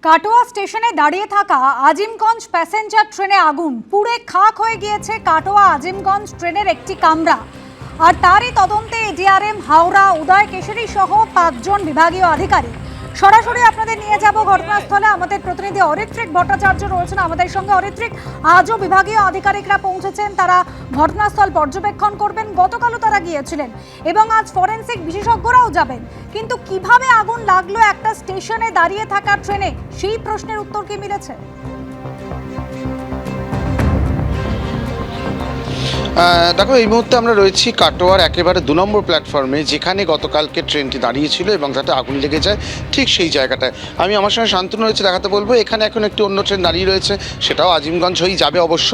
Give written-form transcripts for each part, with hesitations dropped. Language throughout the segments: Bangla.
কাটোয়া স্টেশনে দাঁড়িয়ে থাকা আজিমগঞ্জ প্যাসেঞ্জার ট্রেনে আগুন, পুড়ে খাক হয়ে গিয়েছে কাটোয়া আজিমগঞ্জ ট্রেনের একটি কামরা। আর তারই তদন্তে এডিআরএম হাওড়া, উদয় কেশরী সহ 5 জন বিভাগীয় আধিকারিক। সরাসরি আপনাদের নিয়ে যাব ঘটনাস্থলে। আমাদের প্রতিনিধি অরিত্রিক ভট্টাচার্য রয়েছেন আমাদের সঙ্গে। অরিত্রিক, আজও বিভাগীয় আধিকারিকরা পৌঁছেছেন, তারা ঘটনাস্থল পর্যবেক্ষণ করবেন। গতকালও তারা গিয়েছিলেন এবং আজ ফরেনসিক বিশেষজ্ঞরাও যাবেন। কিন্তু কিভাবে আগুন লাগলো একটা স্টেশনে দাঁড়িয়ে থাকা ট্রেনে, সেই প্রশ্নের উত্তর কি মিলেছে? দেখো, এই মুহূর্তে আমরা রয়েছি কাটোয়ার একেবারে 2 নম্বর প্ল্যাটফর্মে, যেখানে গতকালকে ট্রেনটি দাঁড়িয়েছিল এবং তাতে আগুন লেগে যায় ঠিক সেই জায়গাটায়। আমি আমার সঙ্গে শান্তনু রয়েছে, দেখাতে বলবো। এখানে এখন একটি অন্য ট্রেন দাঁড়িয়ে রয়েছে, সেটাও আজিমগঞ্জ হয়েই যাবে অবশ্য।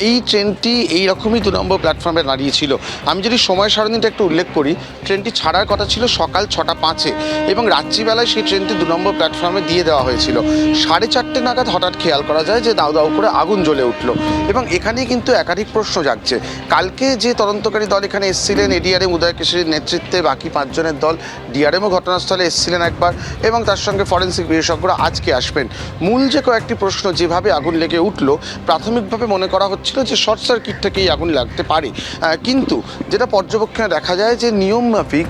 এই ট্রেনটি এইরকমই 2 নম্বর প্ল্যাটফর্মে দাঁড়িয়েছিল। আমি যদি সময় সারণীটা একটু উল্লেখ করি, ট্রেনটি ছাড়ার কথা ছিল সকাল 6:05 এবং রাত্রিবেলায় সেই ট্রেনটি 2 নম্বর প্ল্যাটফর্মে দিয়ে দেওয়া হয়েছিল। 4:30 নাগাদ হঠাৎ খেয়াল করা যায় যে দাউ দাউ করে আগুন জ্বলে উঠলো এবং এখানেই কিন্তু একাধিক প্রশ্ন জাগছে। কালকে যে তদন্তকারী দল এখানে এসেছিলেন, এডিআরএম উদয় কেশরীর নেতৃত্বে বাকি 5 জনের দল, ডিআরএমও ঘটনাস্থলে এসেছিলেন একবার, এবং তার সঙ্গে ফরেনসিক বিশেষজ্ঞরা আজকে আসবেন। মূল যে কয়েকটি প্রশ্ন, যেভাবে আগুন লেগে উঠলো, প্রাথমিকভাবে মনে করা হচ্ছিল যে শর্ট সার্কিট থেকেই আগুন লাগতে পারে। কিন্তু যেটা পর্যবেক্ষণে দেখা যায় যে নিয়ম মাফিক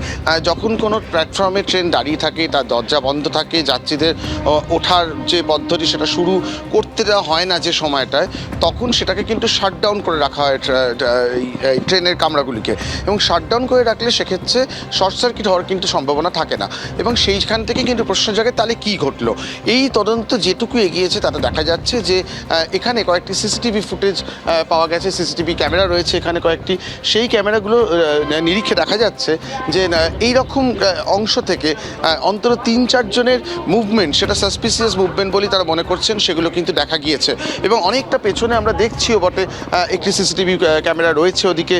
যখন কোনো প্ল্যাটফর্মে ট্রেন দাঁড়িয়ে থাকে, তার দরজা বন্ধ থাকে, যাত্রীদের ওঠার যে পদ্ধতি সেটা শুরু করতে দেওয়া হয় না যে সময়টায়, তখন সেটাকে কিন্তু শাটডাউন করে রাখা হয় এই ট্রেনের কামরাগুলিকে, এবং শাটডাউন করে রাখলে সেক্ষেত্রে শর্ট সার্কিট হওয়ার কিন্তু সম্ভাবনা থাকে না। এবং সেইখান থেকে কিন্তু প্রশ্ন জাগে, তাহলে কী ঘটলো। এই তদন্ত যেটুকু এগিয়েছে তাতে দেখা যাচ্ছে যে এখানে কয়েকটি সিসিটিভি ফুটেজ পাওয়া গেছে, সিসিটিভি ক্যামেরা রয়েছে এখানে কয়েকটি। সেই ক্যামেরাগুলো নিরীক্ষে দেখা যাচ্ছে যে এই রকম অংশ থেকে অন্তত 3-4 জনের মুভমেন্ট, সেটা সাসপিসিয়াস মুভমেন্ট বলেই তারা মনে করছেন, সেগুলো কিন্তু দেখা গিয়েছে। এবং অনেকটা পেছনে আমরা দেখছিও বটে একটি সিসিটিভি ক্যামেরা রয়েছে, ওদিকে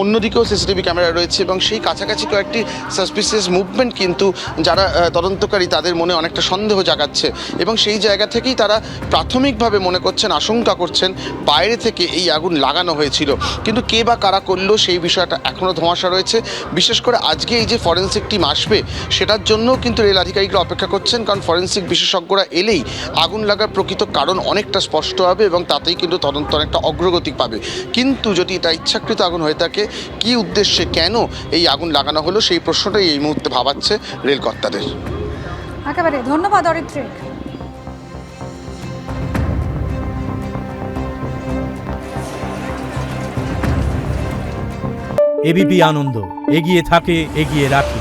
অন্যদিকেও সিসিটিভি ক্যামেরা রয়েছে, এবং সেই কাছাকাছি কয়েকটি সাসপিসিয়াস মুভমেন্ট কিন্তু যারা তদন্তকারী তাদের মনে অনেকটা সন্দেহ জাগাচ্ছে। এবং সেই জায়গা থেকেই তারা প্রাথমিকভাবে মনে করছেন, আশঙ্কা করছেন বাইরে থেকে এই আগুন লাগানো হয়েছিল। কিন্তু কে বা কারা করলো সেই বিষয়টা এখনও ধোঁয়াশা রয়েছে। বিশেষ করে আজকে এই যে ফরেনসিক টিম আসবে, সেটার জন্যও কিন্তু রেল আধিকারিকরা অপেক্ষা করছেন, কারণ ফরেনসিক বিশেষজ্ঞরা এলেই আগুন লাগার প্রকৃত কারণ অনেকটা স্পষ্ট হবে এবং তাতেই কিন্তু তদন্ত অনেকটা অগ্রগতি পাবে। কিন্তু যদি এটা ইচ্ছাকৃত আগুন হয়ে থাকে, কী উদ্দেশ্যে, কেন এই আগুন লাগানো হলো, সেই প্রশ্নটাই এই মুহূর্তে ভাবাচ্ছে রেলকর্তাদের। একেবারে ধন্যবাদ অরিত্রিক। এবিপি আনন্দ, এগিয়ে থাকে, এগিয়ে রাখে।